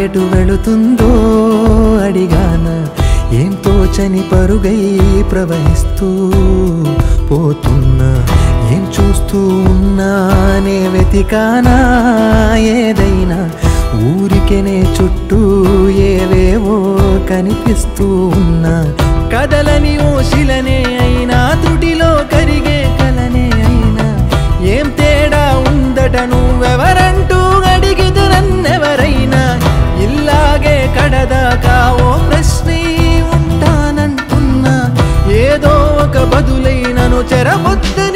ఎటు వెళుతుందో అడిగానా ఏం తోచని పరుగై ప్రవహిస్తూ పోతున్నా ఏం చూస్తూ ఉన్నానే వెతికానా ఏదైనా ఊరికెనే చుట్టూ ఏవేవో కనిపిస్తూ ఉన్నా కదలని ఓశిలనే అయినా తుటిలో కరిగే కలనే అయినా ఏం తేడా ఉందట నువ్వెవరంటూ అడిగిదు నన్నెవరైనా ఇల్లాగే కడదాకా ఓ ప్రశ్నే ఉంటానంటున్నా ఏదో ఒక బదులైనను చెరబొద్దు